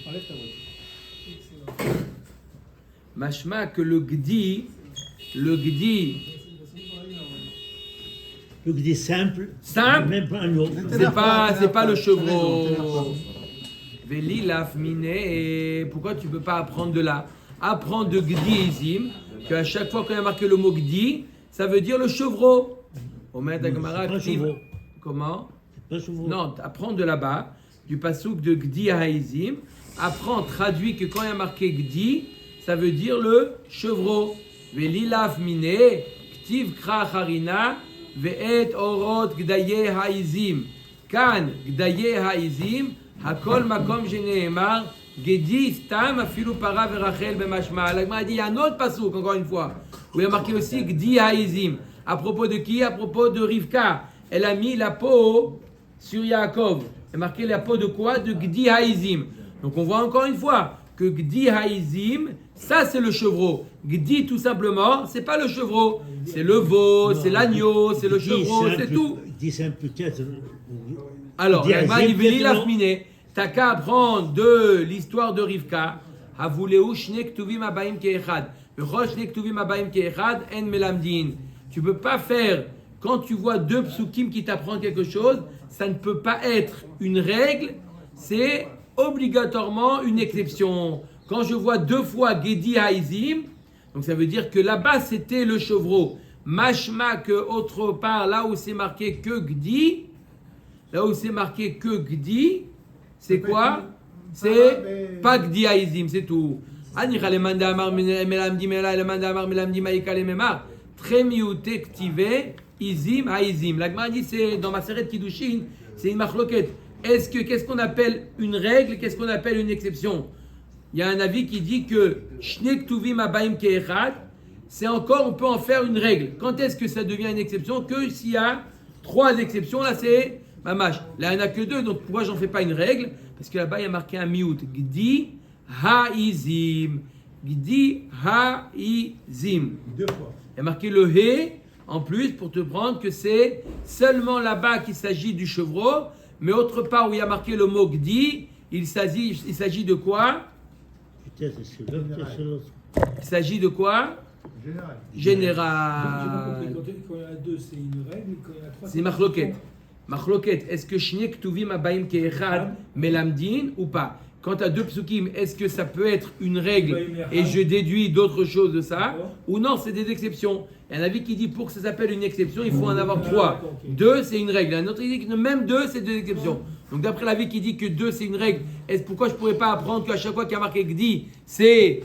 Enlève ta voiture. Mashma que le gdi Le gdi simple, même pas un autre. c'est pas le chevreau. Veli lafmine. Pourquoi tu peux pas apprendre de là? Apprendre de gdi izim, qu'à chaque fois qu'on a marqué le mot gdi, ça veut dire le chevreau. Comment? Non, apprends de là-bas, du pasouk de gdi haizim. Apprends, traduit que quand il y a marqué gdi, ça veut dire le chevreau. Velilaf mine, ktiv kra harina, ve'et orot gdaye haizim. Kan gdaye haizim, hakol makom jeneemar, gedi stam afilu para verachel bemashma. La Gemara dit, il y a un autre pasouk, encore une fois, où il y a marqué aussi gdi haizim. À propos de qui? À propos de Rivka. Elle a mis la peau sur Yaakov. Elle a marqué la peau de quoi? De gdi haizim. Donc on voit encore une fois que gdi haizim, ça c'est le chevreau. Gdi tout simplement, c'est pas le chevreau, c'est le veau, c'est l'agneau, c'est le chevreau, c'est tout. Gdi simple peut-être. Alors, t'as qu'à apprendre de l'histoire de Rivka. Havuleu shne ktuvim abaim keechad. V'chol shne ktuvim abaim keechad en melamdin. Tu peux pas faire, quand tu vois deux psukim qui t'apprennent quelque chose, ça ne peut pas être une règle, c'est obligatoirement une exception. Quand je vois deux fois Gedi Haizim, donc ça veut dire que là-bas c'était le chevreau. Mashma que autre part, là où c'est marqué que Gdi, c'est quoi? C'est pas Gdi Haizim, c'est tout. Anicha le manda amar melamdim ela le manda amar melamdim aika le memar. Très miouté ktive izim haizim. La Gemara dit c'est dans ma série de Kiddushin, c'est une machloket. Qu'est-ce qu'on appelle une règle, qu'est-ce qu'on appelle une exception? Il y a un avis qui dit que shne ktuvim abaim keechad, c'est encore, on peut en faire une règle. Quand est-ce que ça devient une exception? Que s'il y a trois exceptions, là c'est mamash. Là il n'y en a que deux, donc pourquoi j'en fais pas une règle? Parce que là-bas il y a marqué un miout. Gdi haizim. Gdi haizim. Deux fois. Il y a marqué le he en plus pour te prendre que c'est seulement là-bas qu'il s'agit du chevreau, mais autre part où il y a marqué le mot gdi, il s'agit de quoi? Peut-être c'est l'un, peut-être c'est l'autre. Il s'agit de quoi? Général. Général. Quand il y en a deux, c'est une règle. Quand il y en a trois, C'est machloket. Machloket, est-ce que shne ktuvim abaim keechad melamdin ou pas? Quand tu as deux psukim, est-ce que ça peut être une règle et je déduis d'autres choses de ça? Ou non, c'est des exceptions. Il y a un avis qui dit pour que ça s'appelle une exception, il faut en avoir trois. Deux, c'est une règle. Un autre qui dit que même deux, c'est deux exceptions. Donc d'après l'avis qui dit que deux, c'est une règle, pourquoi je ne pourrais pas apprendre qu'à chaque fois qu'il y a marqué Gdi, c'est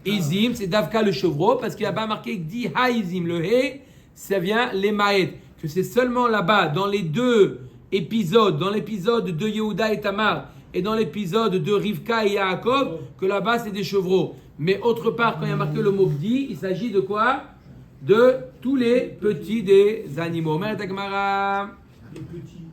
Izim, c'est Davka le chevreau, parce qu'il n'y a pas marqué Gdi Haizim. Le He, ça vient les Maed. Que c'est seulement là-bas, dans les deux épisodes, dans l'épisode de Yehuda et Tamar, et dans l'épisode de Rivka et Yaakov, que là-bas c'est des chevreaux. Mais autre part, quand il y a marqué le mot Gdi, il s'agit de quoi? De tous les petits des animaux. Les petits.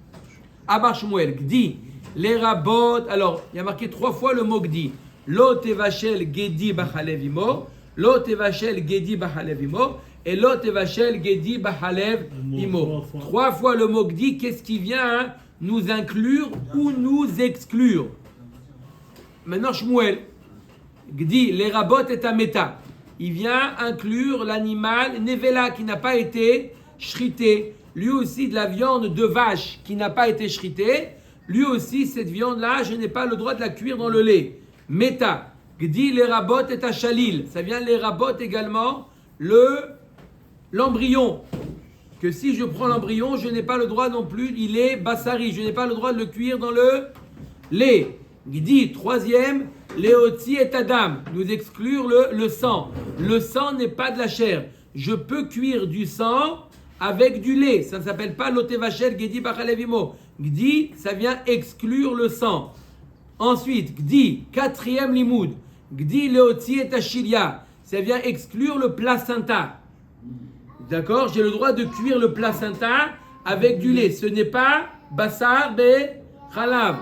Abar Shmuel, Gdi, les rabot. Alors, il y a marqué trois fois le mot Gdi. Lo tevachel gedi bachalev imo, lo tevachel gedi bachalev imo, et lo tevachel gedi bachalev imo. Trois fois le mot Gdi, qu'est-ce qui vient nous inclure ou nous exclure? Maintenant, Shmuel, Gdi, les rabot et ameta. Il vient inclure l'animal nevela qui n'a pas été shrité. Lui aussi de la viande de vache qui n'a pas été shritée. Lui aussi, cette viande-là, je n'ai pas le droit de la cuire dans le lait. Meta, Gdi les rabot et achalil. Ça vient les rabot également, l'embryon. Que si je prends l'embryon, je n'ai pas le droit non plus, il est bassari. Je n'ai pas le droit de le cuire dans le lait. Gdi, troisième, Léoti et Adam, nous exclure le sang. Le sang n'est pas de la chair. Je peux cuire du sang avec du lait. Ça ne s'appelle pas l'otevachel Gedi Bachalevimo. Gdi, ça vient exclure le sang. Ensuite, Gdi, quatrième limoud. Gdi Léoti et Achilia, ça vient exclure le placenta. D'accord? J'ai le droit de cuire le placenta avec du lait. Ce n'est pas Bassar be Chalav.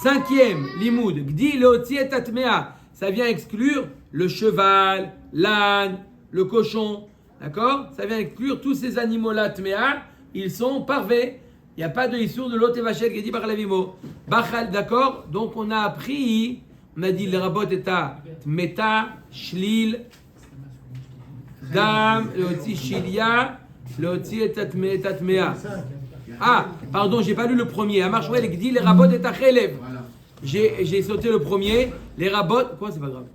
5e, limoud. Gdi leotzi et tatmea. Ça vient exclure le cheval, l'âne, le cochon. D'accord? Ça vient exclure tous ces animaux-là, tmea. Ils sont parvés. Il n'y a pas de issour de l'autre vachel qui dit Bachlavimo. Bachal, d'accord? Donc on a appris, on a dit le rabot est à tmeta, shlil, dam, leotzi shilia, leotzi et tatmea. Ah, pardon, j'ai pas lu le premier. Amar Shmuel dit les rabot est à chelev. Voilà. J'ai sauté le premier. Les rabot, quoi, c'est pas grave.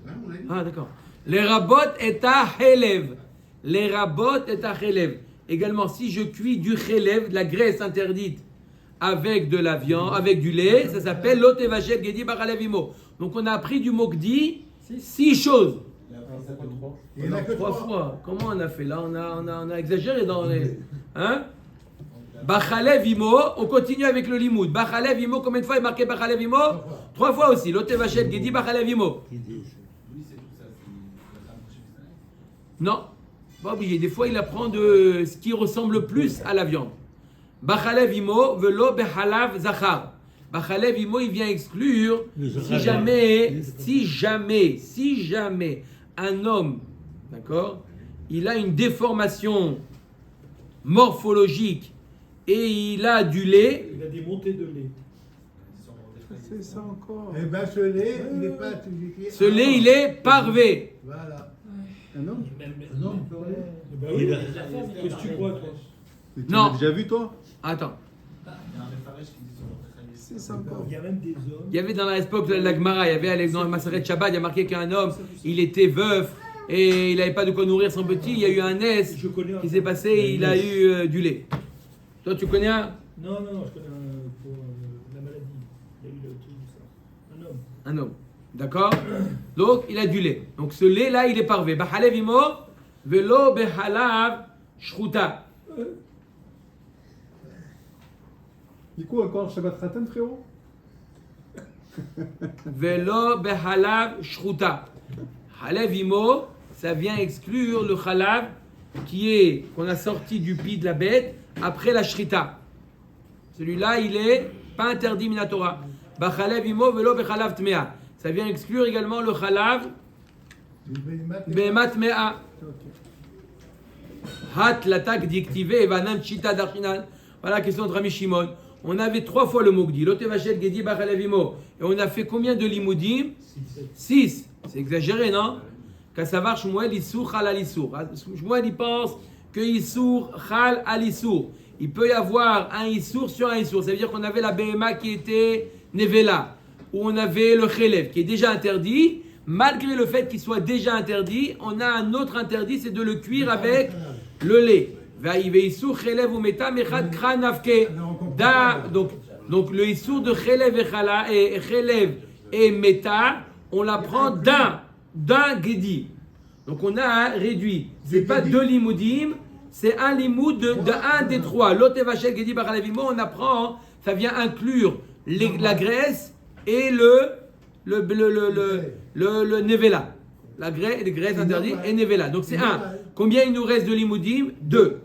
Ouais, on l'a dit. Ah, d'accord. Les rabot est à chelev. Les rabot est à chelev. Également, si je cuis du chelev, de la graisse interdite, avec de la viande, avec du lait, ça s'appelle l'otevachet gedi bachalevimo. Donc on a appris du mot gdi 6 choses. Il n'y en a que 3 3. fois. Comment on a fait là? On a exagéré dans les. Hein? Bachalev imo, on continue avec le limoud. Bachalev imo, combien de fois est marqué Bachalev imo? 3 fois aussi. L'otevachet gedi bachalev imo. Non, pas obligé. Des fois, il apprend de ce qui ressemble le plus à la viande. Bachalev imo, velo behalav zachar. Bachalev imo, il vient exclure si jamais un homme, d'accord, il a une déformation morphologique et il a du lait. Il a des montées de lait. C'est ça encore. Eh ben ce lait, il n'est pas... Ce lait, il est parvé. Voilà. Un homme? Non, Ben oui, qu'est-ce que tu crois, toi? Et tu Non. l'as déjà vu, toi? Attends. C'est ça encore. Il y a même des hommes. Il y avait dans la époque de la Gemara, il y avait dans le Maseret Shabbat, il y a marqué qu'un homme, il était veuf et il n'avait pas de quoi nourrir son petit. Il y a eu un S Je connais un. qui s'est passé et il a eu du lait. Toi, tu connais un Non, je connais un pour la maladie. Il y a eu le truc de ça. Un homme. Un homme. D'accord? Donc, il a du lait. Donc, ce lait-là, il est parvé. Bahalev imo, velo behalav shruta. Du coup, encore Shabbat Khatan, frérot? Velo behalav shruta. Halev imo, ça vient exclure le halav qu'on a sorti du pis de la bête après la shrita. Celui-là, il est pas interdit minatora. Bachalev imo velo behalav tmea. Ça vient exclure également le halav behemat mea. Hat l'attaque dictivée vanam chita dachinan. Voilà la question de Rami Shimon. On avait 3 fois le mot gdi. L'otevachel gedi bachalev imo. Et on a fait combien de limoudim? 6. C'est exagéré, non? Kassavar Shmuel Issour Chal al Issour. Shmuel il pense que Issour Chal al Issour. Il peut y avoir un Issour sur un Issour. Ça veut dire qu'on avait la BMA qui était Nevela, où on avait le Chelev qui est déjà interdit. Malgré le fait qu'il soit déjà interdit, on a un autre interdit, c'est de le cuire avec le lait. Donc le Issour de Chelev et Meta, on l'apprend d'un Gedi. Donc on a réduit. C'est pas 2 limoudim, c'est un limoud de un des 3. L'autre Vachel Gedi Baralavimo, on apprend, ça vient inclure la graisse et le Nevela. La graisse interdite et Nevela. Donc c'est 1. Combien il nous reste de limoudim? 2.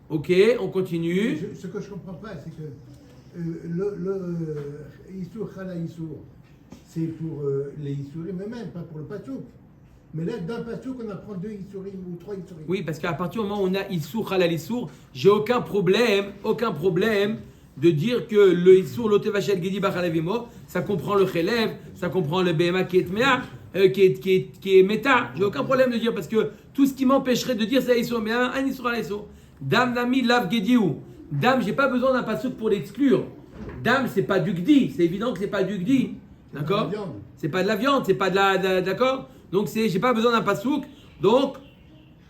Ok, on continue. Ce que je ne comprends pas, c'est que le Issour Chala Issour, c'est pour les Issourim eux-mêmes, pas pour le Pasouk. Mais là, d'un Pasouk, on apprend 2 Issourim ou 3 Issourim. Oui, parce qu'à partir du moment où on a Issour Halal Issour, j'ai aucun problème de dire que le Issour Lotevachel Gedi Bachalevimo, ça comprend le Chelev, ça comprend le BMA qui est Mea, qui est Meta. J'ai aucun problème de dire, parce que tout ce qui m'empêcherait de dire c'est Issour, mais un Issour Halal Issour. Dam Nami Lav Gediou. Dam, j'ai pas besoin d'un Pasouk pour l'exclure. Dam, c'est pas du Gdi, c'est évident que c'est pas du Gdi. D'accord? C'est pas de la viande, c'est pas de la d'accord? Donc j'ai pas besoin d'un pasouk. Donc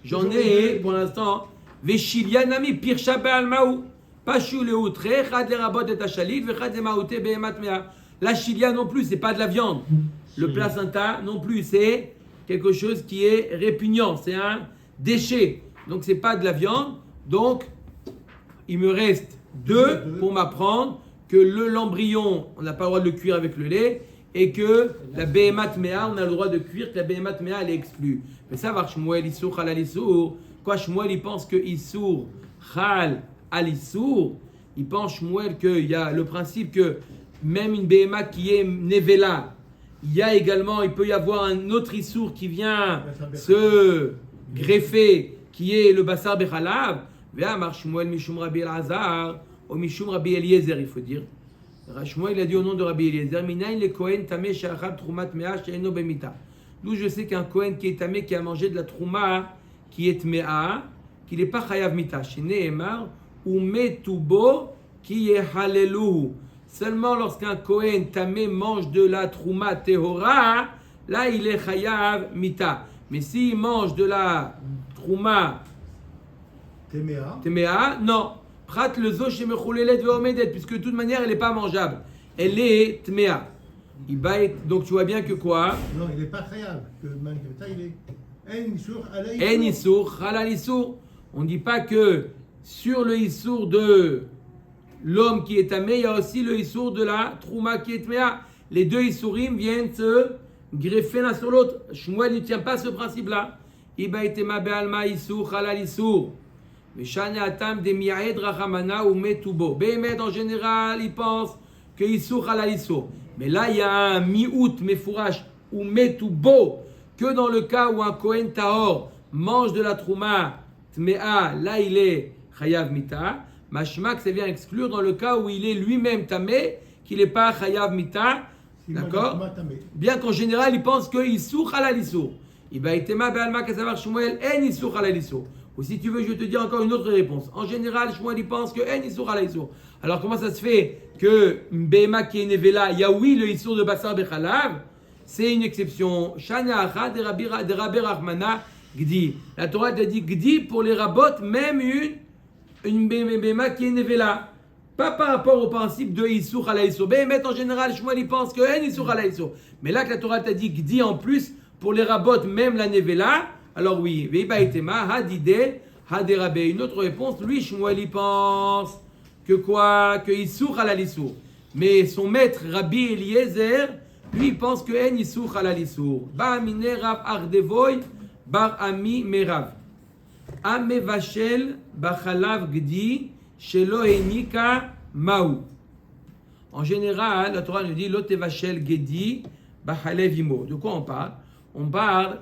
j'en ai pour l'instant Veshilia nami pirsha be'almaou. Pashu leoutre chad le rabot et achalit vechad le maouté behemat mea. La chilia non plus, c'est pas de la viande. Le placenta non plus, c'est quelque chose qui est répugnant, c'est un déchet. Donc c'est pas de la viande. Donc il me reste 2 pour m'apprendre que l'embryon, on n'a pas le droit de le cuire avec le lait, et que la Behemat Mea, on a le droit de cuire, que la Behemat Mea, elle est exclue. Mais ça, Varshmuel, Issour, Halal Issour, Pourquoi Shmuel il pense que Issour Chal al Issour? Il pense Shmuel qu'il y a le principe que même une BMA qui est Nevela, il y a également, il peut y avoir un autre Issour qui vient se greffer, qui est le Bassar Bechalav. Ve'amar Shmuel Mishum Rabbi Elazar, ou Mishum Rabbi Eliezer, il faut dire. Shmuel il a dit au nom de Rabbi Eliezer, Minayin le Kohen tameh she'achal trumat mea she'eno bemita. D'où je sais qu'un Kohen qui est tamé, qui a mangé de la trouma, qui est tmea, qu'il n'est pas chayav mita. Sheneemar, ou metubo, qui est haleluhu. Seulement lorsqu'un Kohen tamé mange de la trouma tehora, là il est chayav mita. Mais s'il mange de la trouma Téméa, non. Prat le zo chez Mechulelet veomedet, puisque de toute manière elle n'est pas mangeable. Elle est Téméa. Donc tu vois bien que quoi? Non, il n'est pas khayab. Ça, il est. En Issour, Halal Issour. On ne dit pas que sur le Issour de l'homme qui est tamé, il y a aussi le Issour de la Trouma qui est Téméa. Les deux Issourim viennent se greffer l'un sur l'autre. Shmuel ne tient pas ce principe-là. Iba etema be'alma Issour, Halal Issour. Mais Shani Atam de Miaed Rachamana ou Metubo. Behemet en général, il pense que Issour Halal Issour. Mais là, il y a un Miout Mefourash ou Metubo, que dans le cas où un Kohen Tahor mange de la Trouma Tmea, là il est Chayav Mita. Mashmak, ça vient exclure dans le cas où il est lui-même Tamé, qu'il n'est pas Chayav Mita. D'accord? Bien qu'en général, il pense que Issour Halal Issour. Iba itema be'alma kasavar Shmuel en Issour Halal Issour. Ou si tu veux, je vais te dire encore une autre réponse. En général, Shmuel il pense que en Issour Halal Issour. Alors comment ça se fait que Behema qui est Nevela, il y a oui le Issour de Bassar Bechalav? C'est une exception. Shana Acha de Rabbi Rachmana Gdi. La Torah t'a dit Gdi pour les rabots, même une Behema qui est Nevela. Pas par rapport au principe de Issour Halal Issour. Behemet en général, Shmuel il pense que en Issour Halal Issour. Mais là que la Torah t'a dit Gdi en plus pour les rabots, même la Nevela. Alors oui, Veiba Itema, Hadide, Haderabe. Une autre réponse, lui, Shmuel, il pense que quoi? Que Issour Halal Issour. Mais son maître, Rabbi Eliezer, lui, il pense que En Issour Halal Issour. Ba Mine Rav Ardevoy, Bar Ami Merav. Ame Vachel, Bachalav Gdi, Shelo Enika Maou. En général, la Torah nous dit Lote Vachel Gedi, Bachalev Imo. De quoi on parle? On parle.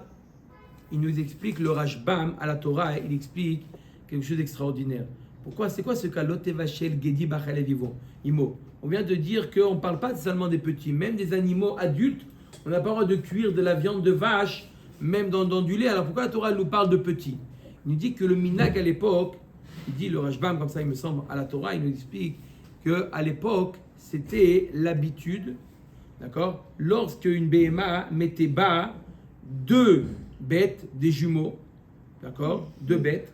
Il nous explique le Rashbam à la Torah, il explique quelque chose d'extraordinaire. Pourquoi? C'est quoi ce cas? Lotevachel Gedi Bachalev Imo. On vient de dire qu'on ne parle pas seulement des petits, même des animaux adultes. On n'a pas le droit de cuire de la viande de vache, même dans du lait. Alors pourquoi la Torah nous parle de petits? Il nous dit que le minag à l'époque, il dit le Rashbam comme ça, il me semble, à la Torah, il nous explique qu'à l'époque, c'était l'habitude, d'accord? Lorsque une BMA mettait bas deux bêtes, des jumeaux, d'accord? Deux bêtes,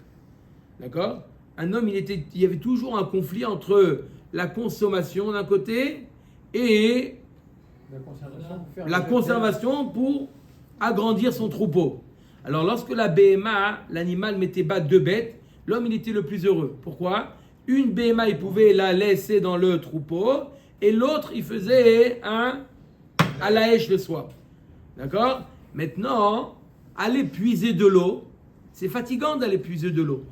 d'accord? Un homme, il y avait toujours un conflit entre la consommation d'un côté et la conservation pour agrandir son troupeau. Alors lorsque la BMA, l'animal mettait bas deux bêtes, l'homme il était le plus heureux. Pourquoi? Une BMA, il pouvait la laisser dans le troupeau et l'autre, il faisait un à la hache le soir. D'accord? Maintenant, aller puiser de l'eau, c'est fatigant d'aller puiser de l'eau.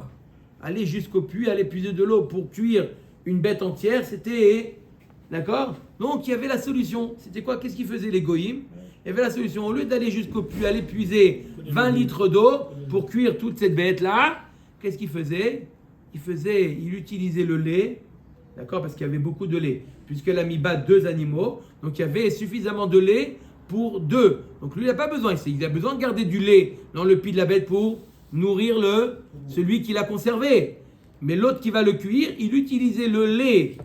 Aller jusqu'au puits, aller puiser de l'eau pour cuire une bête entière, c'était... D'accord? Donc, il y avait la solution. C'était quoi? Qu'est-ce qu'ils faisaient les goïms? Il y avait la solution. Au lieu d'aller jusqu'au puits, aller puiser 20 litres d'eau pour cuire toute cette bête-là, qu'est-ce qu'ils faisaient? Il utilisait le lait, d'accord? Parce qu'il y avait beaucoup de lait. Puisqu'elle a mis bas deux animaux, donc il y avait suffisamment de lait pour deux. Donc lui, il n'a pas besoin ici. Il a besoin de garder du lait dans le pied de la bête pour nourrir celui qui l'a conservé. Mais l'autre qui va le cuire, il utilisait le lait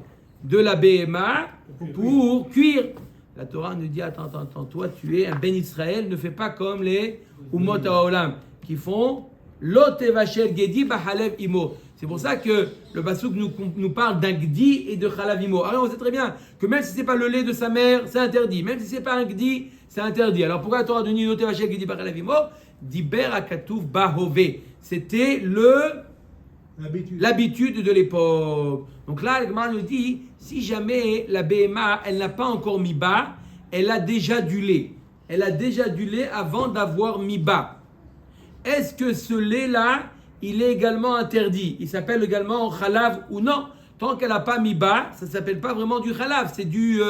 de la BMA pour cuire. La Torah nous dit, attends, toi tu es un Ben Israël, ne fais pas comme les Umot HaOlam qui font Lot Evachel Gedi Bachalev Imo. C'est pour ça que le Passouk nous parle d'un Gdi et de Chalav Imo. Alors on sait très bien que même si ce n'est pas le lait de sa mère, c'est interdit. Même si ce n'est pas un Gdi, c'est interdit. Alors pourquoi la Torah nous dit Lot Evachel Gedi Bachalev Imo? Diber Akatouf Bahove. C'était l'habitude de l'époque. Donc là, le Gemara nous dit, si jamais la BMA, elle n'a pas encore mis bas, elle a déjà du lait. Elle a déjà du lait avant d'avoir mis bas. Est-ce que ce lait-là, il est également interdit. Il s'appelle également Khalav ou non. Tant qu'elle n'a pas mis bas, ça ne s'appelle pas vraiment du Khalav, c'est du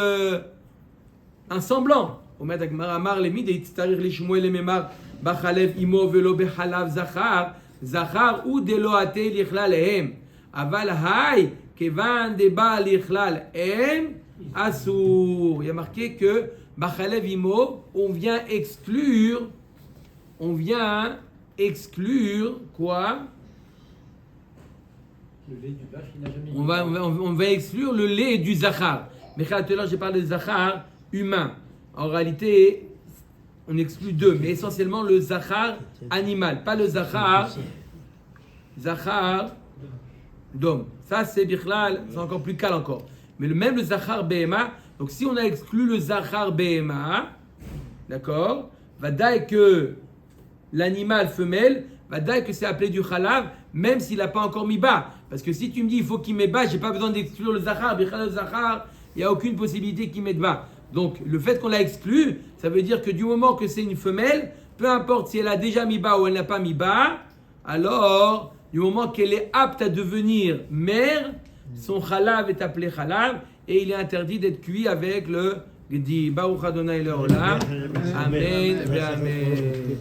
un semblant. Amar le mid itztarir li Shmuel memar bachalev imo velo bechalav zachar zachar ou de lo ate lichla lehem aval hay kevan de ba lichla em asur. Il y a marqué que bachalev imo, on vient exclure quoi? Le lait du vache, il n'a jamais On va exclure le lait du zachar. Mais tout à l'heure, j'ai parlé de zachar humain. En réalité, on exclut deux, mais essentiellement le zachar animal, pas le zachar d'homme. Ça, c'est bichlal, c'est encore plus calme encore. Mais même le zachar behema, donc si on a exclu le zachar behema, d'accord, va dire que l'animal femelle, va dire que c'est appelé du khalav, même s'il n'a pas encore mis bas. Parce que si tu me dis il faut qu'il mette bas, j'ai pas besoin d'exclure le zachar, bichlal le zachar, il n'y a aucune possibilité qu'il mette bas. Donc le fait qu'on l'a exclu, ça veut dire que du moment que c'est une femelle, peu importe si elle a déjà mis bas ou elle n'a pas mis bas, alors du moment qu'elle est apte à devenir mère, son khalav est appelé khalav et il est interdit d'être cuit avec le gdi. Baruch Adonai Leolam. Amen. Amen.